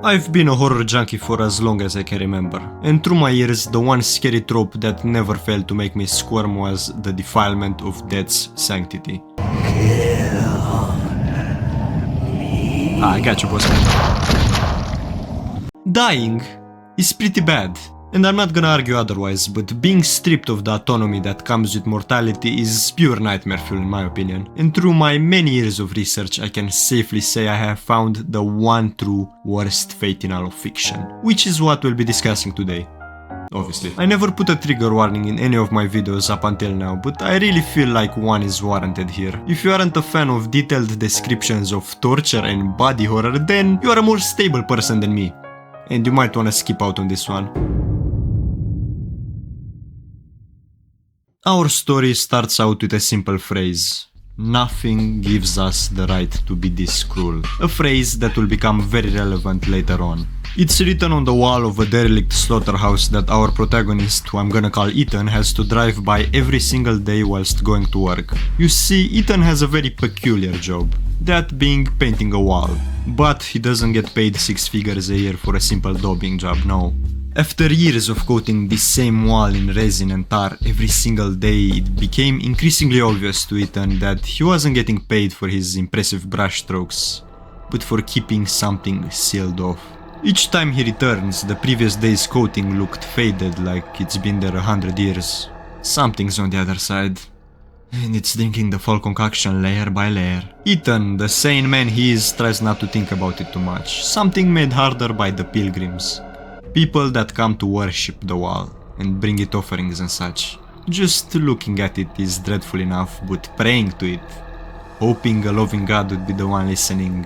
I've been a horror junkie for as long as I can remember, and through my years the one scary trope that never failed to make me squirm was the defilement of death's sanctity. I got you, boss. Dying is pretty bad, and I'm not gonna argue otherwise, but being stripped of the autonomy that comes with mortality is pure nightmare fuel in my opinion. And through my many years of research, I can safely say I have found the one true worst fate in all of fiction, which is what we'll be discussing today. Obviously. I never put a trigger warning in any of my videos up until now, but I really feel like one is warranted here. If you aren't a fan of detailed descriptions of torture and body horror, then you are a more stable person than me, and you might wanna skip out on this one. Our story starts out with a simple phrase: "Nothing gives us the right to be this cruel," a phrase that will become very relevant later on. It's written on the wall of a derelict slaughterhouse that our protagonist, who I'm gonna call Ethan, has to drive by every single day whilst going to work. You see, Ethan has a very peculiar job, that being painting a wall. But he doesn't get paid 6 figures a year for a simple daubing job, no. After years of coating this same wall in resin and tar every single day, it became increasingly obvious to Ethan that he wasn't getting paid for his impressive brushstrokes, but for keeping something sealed off. Each time he returns, the previous day's coating looked faded, like it's been there 100 years. Something's on the other side, and it's drinking the fall concoction layer by layer. Ethan, the sane man he is, tries not to think about it too much, something made harder by the pilgrims. People that come to worship the wall and bring it offerings and such. Just looking at it is dreadful enough, but praying to it, hoping a loving God would be the one listening,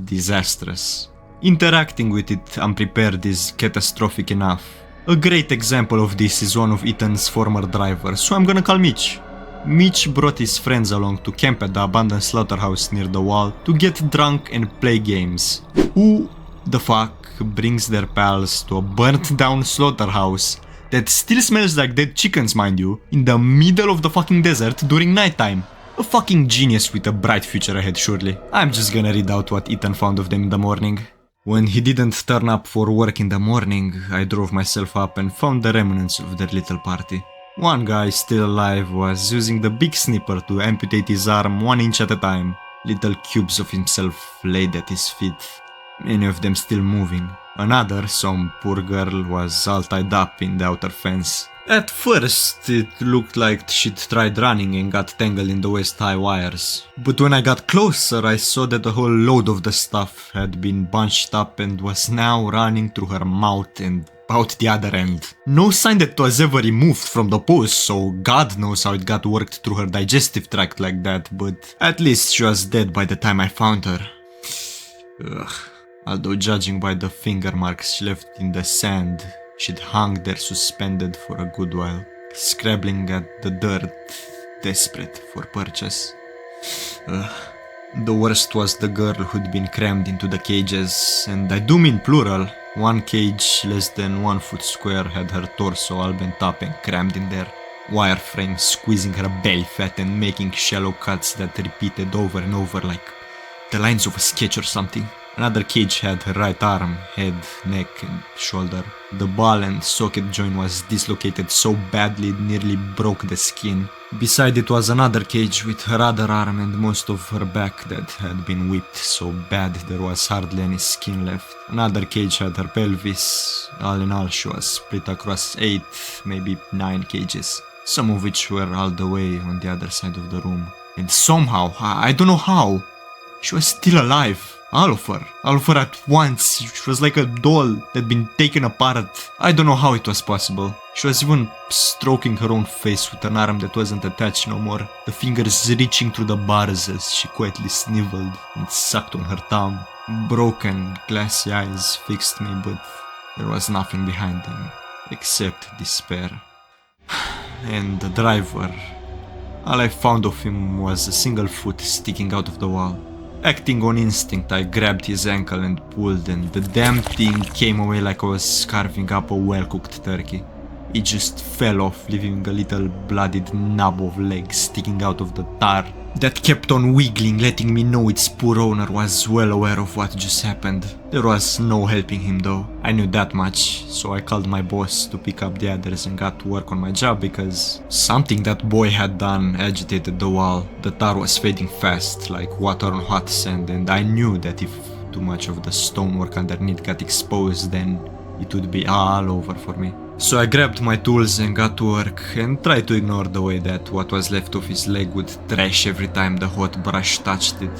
disastrous. Interacting with it unprepared is catastrophic enough. A great example of this is one of Ethan's former drivers, who I'm gonna call Mitch. Mitch brought his friends along to camp at the abandoned slaughterhouse near the wall to get drunk and play games. Who the fuck brings their pals to a burnt down slaughterhouse that still smells like dead chickens, mind you, in the middle of the fucking desert during nighttime? A fucking genius with a bright future ahead, surely. I'm just gonna read out what Ethan found of them in the morning. When he didn't turn up for work in the morning, I drove myself up and found the remnants of their little party. One guy, still alive, was using the big snipper to amputate his arm 1 inch at a time. Little cubes of himself laid at his feet, many of them still moving. Another, some poor girl, was all tied up in the outer fence. At first, it looked like she'd tried running and got tangled in the waist-high wires. But when I got closer, I saw that a whole load of the stuff had been bunched up and was now running through her mouth and out the other end. No sign that it was ever removed from the post, so God knows how it got worked through her digestive tract like that, but at least she was dead by the time I found her. Ugh. Although judging by the finger marks she left in the sand, she'd hung there suspended for a good while, scrabbling at the dirt, desperate for purchase. The worst was the girl who'd been crammed into the cages, and I do mean plural. One cage less than 1 foot square had her torso all bent up and crammed in there, wireframe squeezing her belly fat and making shallow cuts that repeated over and over like the lines of a sketch or something. Another cage had her right arm, head, neck and shoulder. The ball and socket joint was dislocated so badly it nearly broke the skin. Beside it was another cage with her other arm and most of her back that had been whipped so bad there was hardly any skin left. Another cage had her pelvis. All in all, she was split across 8, maybe 9 cages, some of which were all the way on the other side of the room. And somehow, I don't know how, she was still alive. All of her at once. She was like a doll that'd been taken apart. I don't know how it was possible. She was even stroking her own face with an arm that wasn't attached no more, the fingers reaching through the bars as she quietly sniveled and sucked on her thumb. Broken, glassy eyes fixed me, but there was nothing behind them except despair. And the driver, all I found of him was a single foot sticking out of the wall. Acting on instinct, I grabbed his ankle and pulled, and the damn thing came away like I was carving up a well-cooked turkey. It just fell off, leaving a little bloodied knob of leg sticking out of the tar that kept on wiggling, letting me know its poor owner was well aware of what just happened. There was no helping him though, I knew that much, so I called my boss to pick up the others and got to work on my job because something that boy had done agitated the wall. The tar was fading fast, like water on hot sand, and I knew that if too much of the stonework underneath got exposed, then it would be all over for me. So I grabbed my tools and got to work and tried to ignore the way that what was left of his leg would thrash every time the hot brush touched it.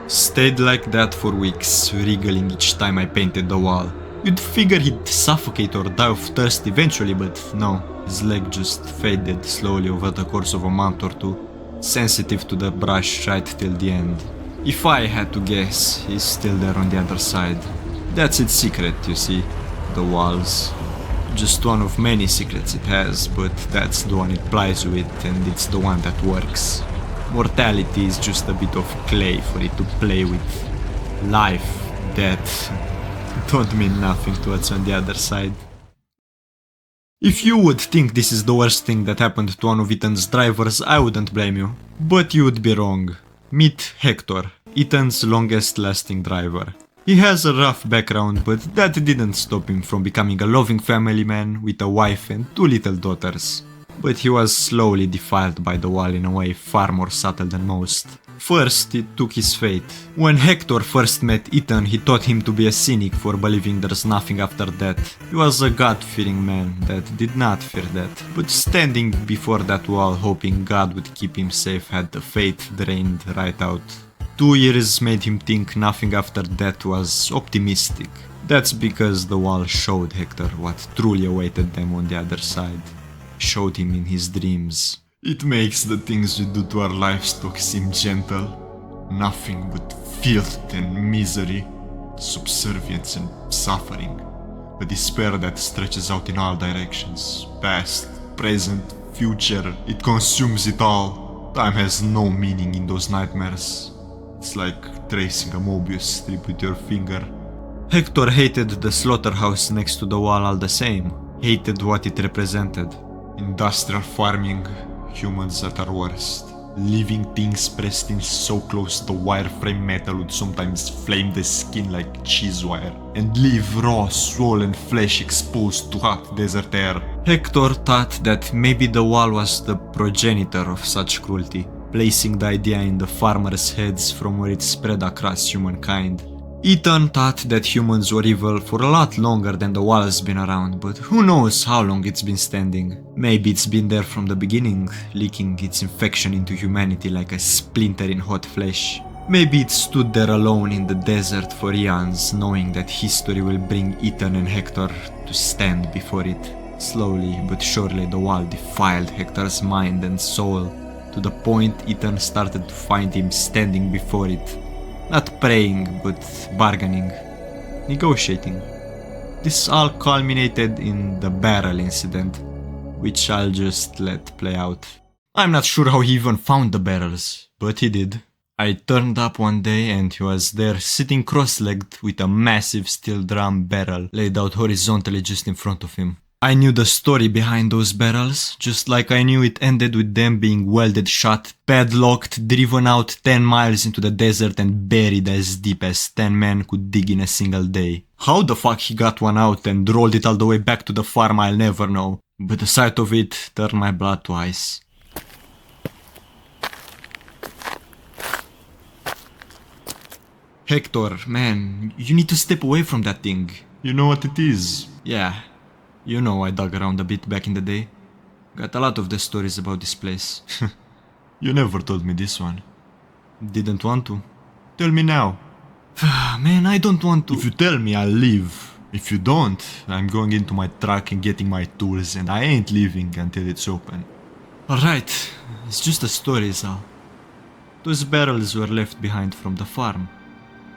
Stayed like that for weeks, wriggling each time I painted the wall. You'd figure he'd suffocate or die of thirst eventually, but no, his leg just faded slowly over the course of a month or two, sensitive to the brush right till the end. If I had to guess, he's still there on the other side. That's its secret, you see, the walls. Just one of many secrets it has, but that's the one it plies with, and it's the one that works. Mortality is just a bit of clay for it to play with. Life, death, don't mean nothing to what's on the other side. If you would think this is the worst thing that happened to one of Ethan's drivers, I wouldn't blame you. But you would be wrong. Meet Hector, Ethan's longest lasting driver. He has a rough background, but that didn't stop him from becoming a loving family man with a wife and 2 little daughters. But he was slowly defiled by the wall in a way far more subtle than most. First, it took his fate. When Hector first met Ethan, he taught him to be a cynic for believing there's nothing after death. He was a God-fearing man that did not fear death, but standing before that wall hoping God would keep him safe had the faith drained right out. 2 years made him think nothing after death was optimistic. That's because the wall showed Hector what truly awaited them on the other side. Showed him in his dreams. It makes the things we do to our livestock seem gentle. Nothing but filth and misery, subservience and suffering. A despair that stretches out in all directions. Past, present, future. It consumes it all. Time has no meaning in those nightmares. It's like tracing a Mobius strip with your finger. Hector hated the slaughterhouse next to the wall all the same. Hated what it represented. Industrial farming, humans at our worst. Living things pressed in so close the wireframe metal would sometimes flame the skin like cheese wire and leave raw, swollen flesh exposed to hot desert air. Hector thought that maybe the wall was the progenitor of such cruelty, placing the idea in the farmers' heads from where it spread across humankind. Ethan thought that humans were evil for a lot longer than the wall has been around, but who knows how long it's been standing. Maybe it's been there from the beginning, leaking its infection into humanity like a splinter in hot flesh. Maybe it stood there alone in the desert for eons, knowing that history will bring Ethan and Hector to stand before it. Slowly but surely the wall defiled Hector's mind and soul, to the point Ethan started to find him standing before it. Not praying, but bargaining, negotiating. This all culminated in the barrel incident, which I'll just let play out. I'm not sure how he even found the barrels, but he did. I turned up one day and he was there sitting cross-legged with a massive steel drum barrel laid out horizontally just in front of him. I knew the story behind those barrels, just like I knew it ended with them being welded shut, padlocked, driven out 10 miles into the desert and buried as deep as 10 men could dig in a single day. How the fuck he got one out and rolled it all the way back to the farm, I'll never know, but the sight of it turned my blood to ice. Hector, man, you need to step away from that thing. You know what it is? Yeah. You know I dug around a bit back in the day. Got a lot of the stories about this place. You never told me this one. Didn't want to. Tell me now. Man, I don't want to. If you tell me, I'll leave. If you don't, I'm going into my truck and getting my tools, and I ain't leaving until it's open. Alright, it's just a story, is all. Those barrels were left behind from the farm.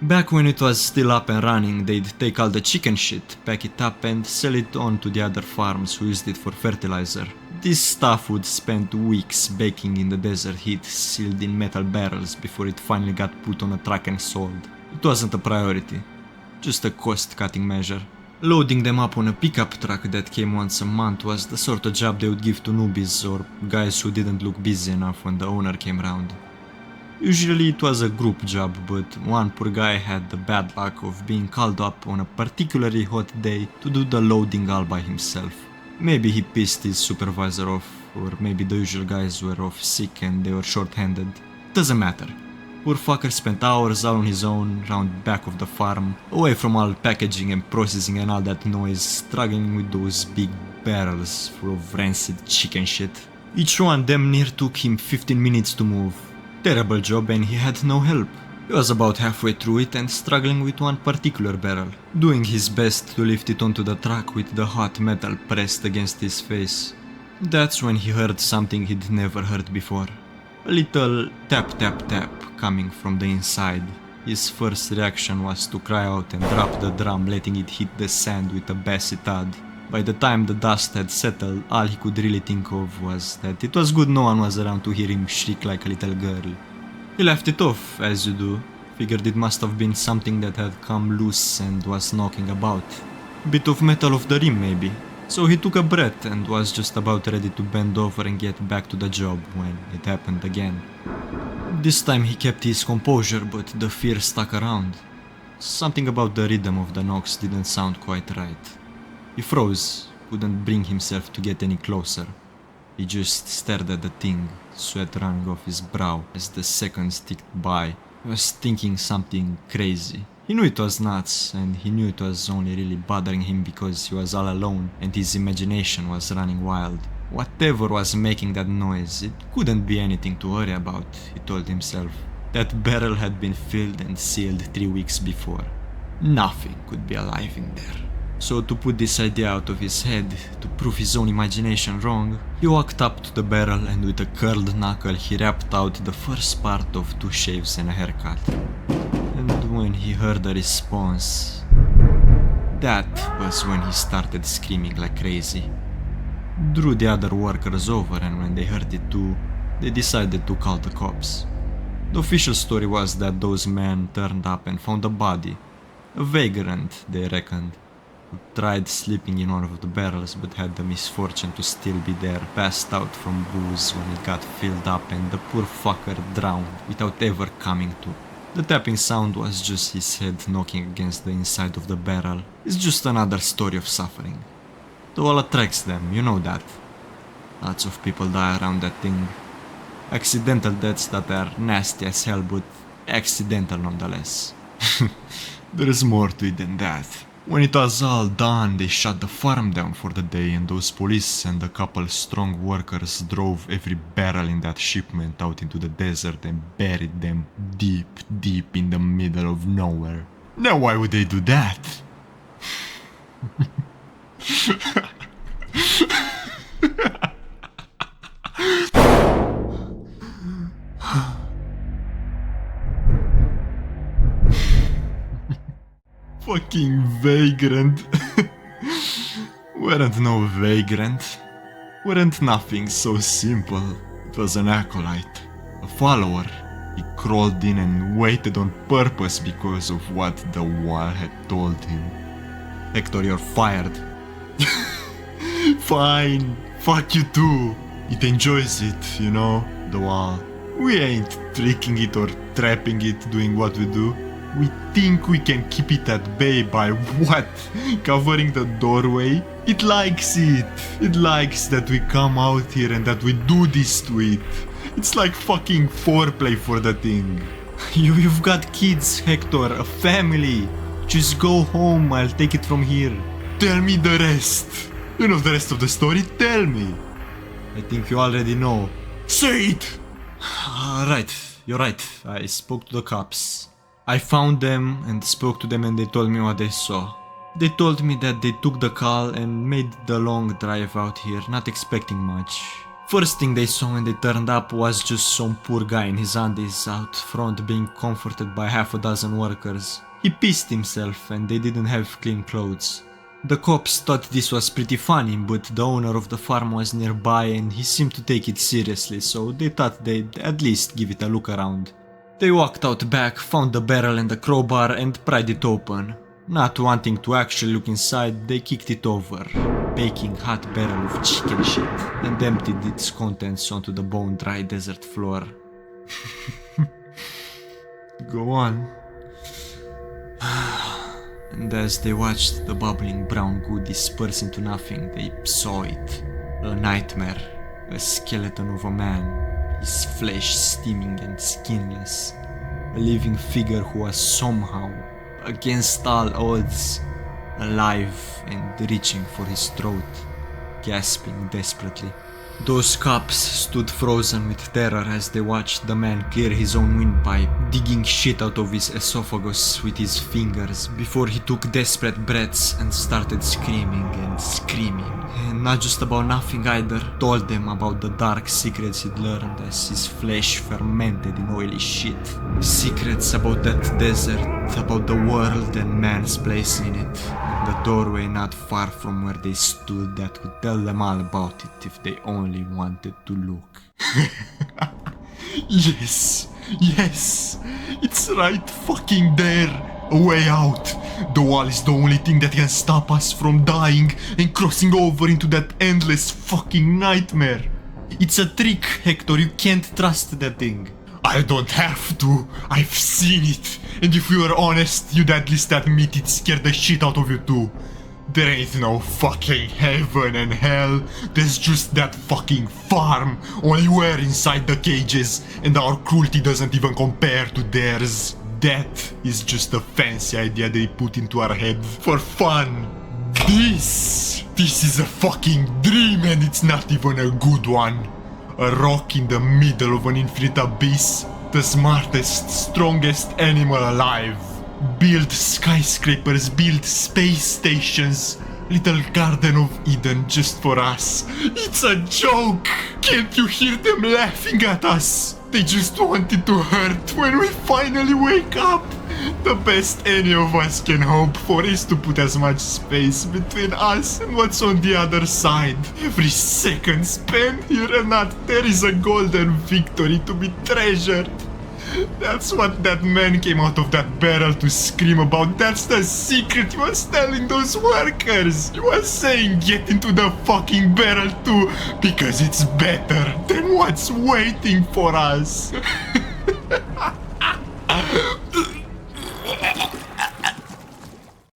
Back when it was still up and running, they'd take all the chicken shit, pack it up and sell it on to the other farms who used it for fertilizer. This stuff would spend weeks baking in the desert heat, sealed in metal barrels before it finally got put on a truck and sold. It wasn't a priority, just a cost-cutting measure. Loading them up on a pickup truck that came once a month was the sort of job they would give to newbies or guys who didn't look busy enough when the owner came round. Usually it was a group job, but one poor guy had the bad luck of being called up on a particularly hot day to do the loading all by himself. Maybe he pissed his supervisor off, or maybe the usual guys were off sick and they were short-handed. Doesn't matter. Poor fucker spent hours all on his own, round back of the farm, away from all packaging and processing and all that noise, struggling with those big barrels full of rancid chicken shit. Each one damn near took him 15 minutes to move. Terrible job, and he had no help. He was about halfway through it and struggling with one particular barrel, doing his best to lift it onto the truck with the hot metal pressed against his face. That's when he heard something he'd never heard before. A little tap tap tap coming from the inside. His first reaction was to cry out and drop the drum, letting it hit the sand with a bassy thud. By the time the dust had settled, all he could really think of was that it was good no one was around to hear him shriek like a little girl. He laughed it off, as you do. Figured it must have been something that had come loose and was knocking about. Bit of metal off the rim, maybe. So he took a breath and was just about ready to bend over and get back to the job when it happened again. This time he kept his composure, but the fear stuck around. Something about the rhythm of the knocks didn't sound quite right. He froze, couldn't bring himself to get any closer. He just stared at the thing, sweat running off his brow as the seconds ticked by. He was thinking something crazy. He knew it was nuts, and he knew it was only really bothering him because he was all alone and his imagination was running wild. Whatever was making that noise, it couldn't be anything to worry about, he told himself. That barrel had been filled and sealed 3 weeks before. Nothing could be alive in there. So to put this idea out of his head, to prove his own imagination wrong, he walked up to the barrel and with a curled knuckle he rapped out the first part of 2 shaves and a haircut. And when he heard the response, that was when he started screaming like crazy. Drew the other workers over, and when they heard it too, they decided to call the cops. The official story was that those men turned up and found a body. A vagrant, they reckoned, who tried sleeping in one of the barrels but had the misfortune to still be there, passed out from booze when it got filled up, and the poor fucker drowned without ever coming to. The tapping sound was just his head knocking against the inside of the barrel. It's just another story of suffering. The wall attracts them, you know that. Lots of people die around that thing. Accidental deaths that are nasty as hell, but accidental nonetheless. There's more to it than that. When it was all done, they shut the farm down for the day, and those police and a couple strong workers drove every barrel in that shipment out into the desert and buried them deep, deep in the middle of nowhere. Now why would they do that? Fucking vagrant. Weren't no vagrant. Weren't nothing so simple. It was an acolyte, a follower. He crawled in and waited on purpose because of what the wall had told him. Hector, you're fired. Fine, fuck you too. It enjoys it, you know, the wall. We ain't tricking it or trapping it doing what we do. We think we can keep it at bay by what? Covering the doorway? It likes it. It likes that we come out here and that we do this to it. It's like fucking foreplay for the thing. You've got kids, Hector, a family. Just go home, I'll take it from here. Tell me the rest. You know the rest of the story, tell me. I think you already know. Say it! Right, you're right. I spoke to the cops. I found them and spoke to them and they told me what they saw. They told me that they took the call and made the long drive out here, not expecting much. First thing they saw when they turned up was just some poor guy in his undies out front being comforted by half a dozen workers. He pissed himself and they didn't have clean clothes. The cops thought this was pretty funny, but the owner of the farm was nearby and he seemed to take it seriously, so they thought they'd at least give it a look around. They walked out back, found the barrel and the crowbar and pried it open. Not wanting to actually look inside, they kicked it over, baking hot barrel of chicken shit, and emptied its contents onto the bone-dry desert floor. Go on. And as they watched the bubbling brown goo disperse into nothing, they saw it. A nightmare. A skeleton of a man, his flesh steaming and skinless. A living figure who was somehow, against all odds, alive and reaching for his throat, gasping desperately. Those cops stood frozen with terror as they watched the man clear his own windpipe, digging shit out of his esophagus with his fingers before he took desperate breaths and started screaming and screaming. And not just about nothing either, told them about the dark secrets he'd learned as his flesh fermented in oily shit. Secrets about that desert, about the world and man's place in it. The doorway not far from where they stood that could tell them all about it if they only wanted to look. Yes, it's right fucking there. A way out. The wall is the only thing that can stop us from dying and crossing over into that endless fucking nightmare. It's a trick, Hector, you can't trust that thing. I don't have to. I've seen it. And if you were honest, you'd at least admit it scared the shit out of you too. There ain't no fucking heaven and hell. There's just that fucking farm. Only we're inside the cages, and our cruelty doesn't even compare to theirs. That is just a fancy idea they put into our head for fun. This is a fucking dream, and it's not even a good one. A rock in the middle of an infinite abyss. The smartest, strongest animal alive. Build skyscrapers, build space stations. Little Garden of Eden just for us. It's a joke! Can't you hear them laughing at us? They just wanted to hurt when we finally wake up. The best any of us can hope for is to put as much space between us and what's on the other side. Every second spent here and not there is a golden victory to be treasured. That's what that man came out of that barrel to scream about. That's the secret he was telling those workers. He was saying get into the fucking barrel too, because it's better than what's waiting for us.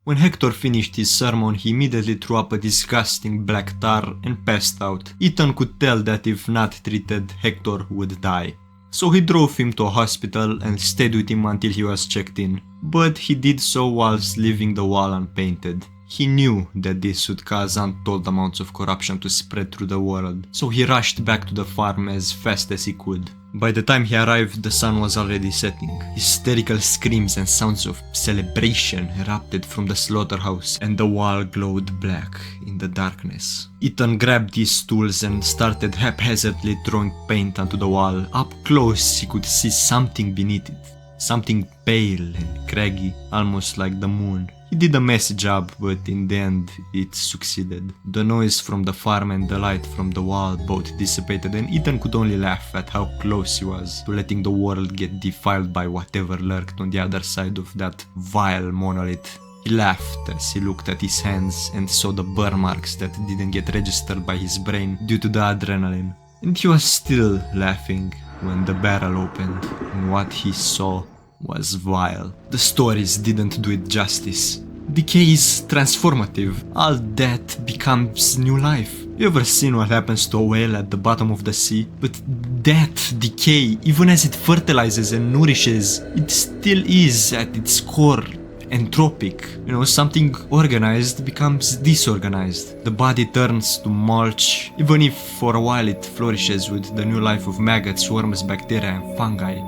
When Hector finished his sermon, he immediately threw up a disgusting black tar and passed out. Ethan could tell that if not treated, Hector would die. So he drove him to a hospital and stayed with him until he was checked in. But he did so whilst leaving the wall unpainted. He knew that this would cause untold amounts of corruption to spread through the world, so he rushed back to the farm as fast as he could. By the time he arrived, the sun was already setting. Hysterical screams and sounds of celebration erupted from the slaughterhouse, and the wall glowed black in the darkness. Ethan grabbed his tools and started haphazardly throwing paint onto the wall. Up close, he could see something beneath it. Something pale and craggy, almost like the moon. He did a messy job, but in the end, it succeeded. The noise from the farm and the light from the wall both dissipated, and Ethan could only laugh at how close he was to letting the world get defiled by whatever lurked on the other side of that vile monolith. He laughed as he looked at his hands and saw the burn marks that didn't get registered by his brain due to the adrenaline. And he was still laughing when the barrel opened, and what he saw was vile. The stories didn't do it justice. Decay is transformative. All death becomes new life. You ever seen what happens to a whale at the bottom of the sea? But death, decay, even as it fertilizes and nourishes, it still is at its core entropic. You know, something organized becomes disorganized. The body turns to mulch, even if for a while it flourishes with the new life of maggots, worms, bacteria and fungi.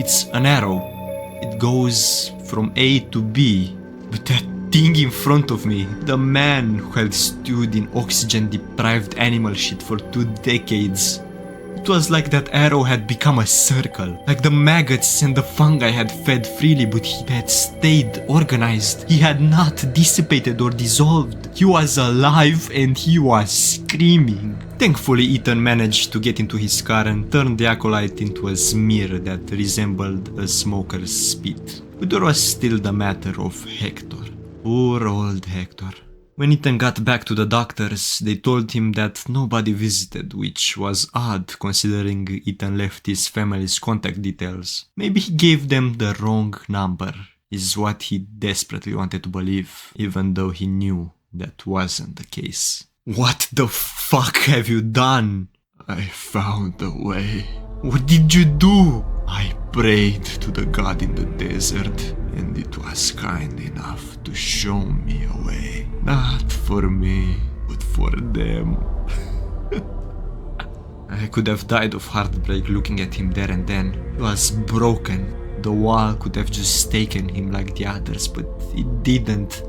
It's an arrow. It goes from A to B, but that thing in front of me, the man who had stewed in oxygen-deprived animal shit for 2 decades, it was like that arrow had become a circle, like the maggots and the fungi had fed freely, but he had stayed organized. He had not dissipated or dissolved. He was alive and he was screaming. Thankfully, Ethan managed to get into his car and turn the acolyte into a smear that resembled a smoker's spit. But there was still the matter of Hector. Poor old Hector. When Ethan got back to the doctors, they told him that nobody visited, which was odd considering Ethan left his family's contact details. Maybe he gave them the wrong number, is what he desperately wanted to believe, even though he knew that wasn't the case. What the fuck have you done? I found a way. What did you do? I prayed to the god in the desert, and it was kind enough to show me a way. Not for me, but for them. I could have died of heartbreak looking at him there and then. He was broken. The wall could have just taken him like the others, but it didn't.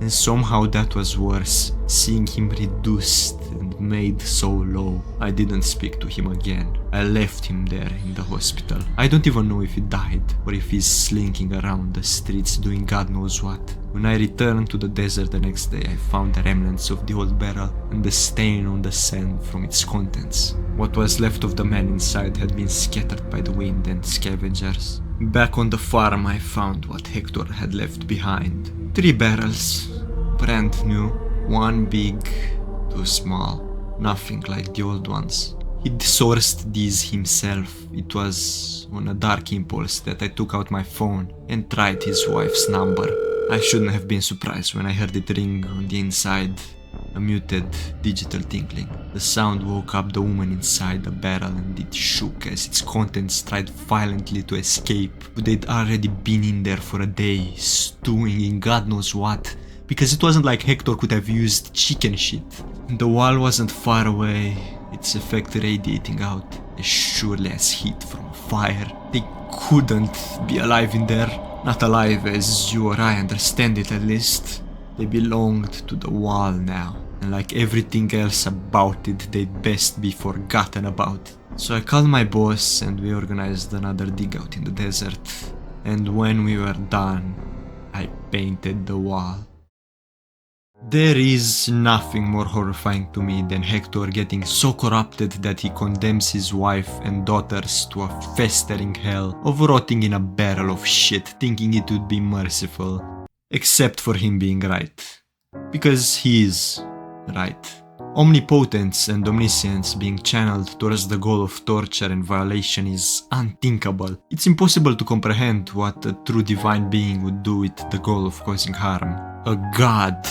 And somehow that was worse, seeing him reduced and made so low. I didn't speak to him again. I left him there in the hospital. I don't even know if he died, or if he's slinking around the streets doing God knows what. When I returned to the desert the next day, I found the remnants of the old barrel and the stain on the sand from its contents. What was left of the man inside had been scattered by the wind and scavengers. Back on the farm, I found what Hector had left behind. 3 barrels, brand new, 1 big, 2 small, nothing like the old ones. He'd sourced these himself. It was on a dark impulse that I took out my phone and tried his wife's number. I shouldn't have been surprised when I heard it ring on the inside, a muted digital tinkling. The sound woke up the woman inside the barrel and it shook as its contents tried violently to escape. But they'd already been in there for a day, stewing in God knows what, because it wasn't like Hector could have used chicken shit. The wall wasn't far away, its effect radiating out as surely as heat from a fire. They couldn't be alive in there. Not alive as you or I understand it, at least. They belonged to the wall now, and like everything else about it, they'd best be forgotten about. So I called my boss and we organized another dig out in the desert. And when we were done, I painted the wall. There is nothing more horrifying to me than Hector getting so corrupted that he condemns his wife and daughters to a festering hell of rotting in a barrel of shit, thinking it would be merciful. Except for him being right. Because he is right. Omnipotence and omniscience being channeled towards the goal of torture and violation is unthinkable. It's impossible to comprehend what a true divine being would do with the goal of causing harm. A god.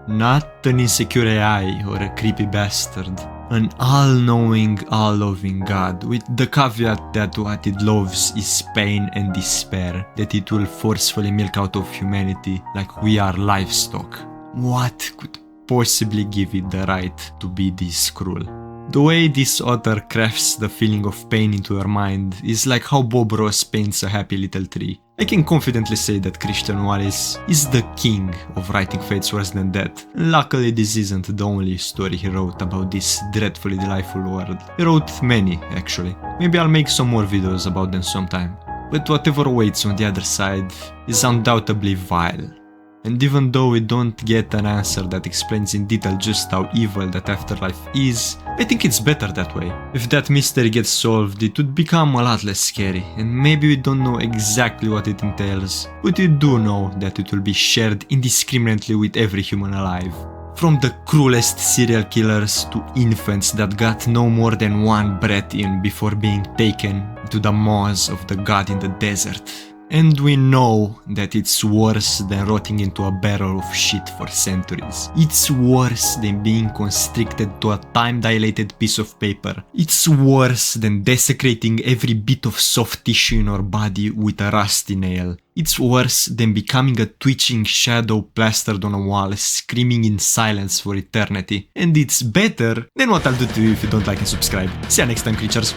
Not an insecure AI or a creepy bastard. An all-knowing, all-loving God, with the caveat that what it loves is pain and despair, that it will forcefully milk out of humanity like we are livestock. What could possibly give it the right to be this cruel? The way this author crafts the feeling of pain into your mind is like how Bob Ross paints a happy little tree. I can confidently say that Christian Wallis is the king of writing fates worse than death. Luckily, this isn't the only story he wrote about this dreadfully delightful world. He wrote many, actually. Maybe I'll make some more videos about them sometime. But whatever waits on the other side is undoubtedly vile. And even though we don't get an answer that explains in detail just how evil that afterlife is, I think it's better that way. If that mystery gets solved, it would become a lot less scary, and maybe we don't know exactly what it entails, but we do know that it will be shared indiscriminately with every human alive. From the cruelest serial killers to infants that got no more than 1 breath in before being taken to the maws of the god in the desert. And we know that it's worse than rotting into a barrel of shit for centuries. It's worse than being constricted to a time-dilated piece of paper. It's worse than desecrating every bit of soft tissue in our body with a rusty nail. It's worse than becoming a twitching shadow plastered on a wall, screaming in silence for eternity. And it's better than what I'll do to you if you don't like and subscribe. See you next time, creatures.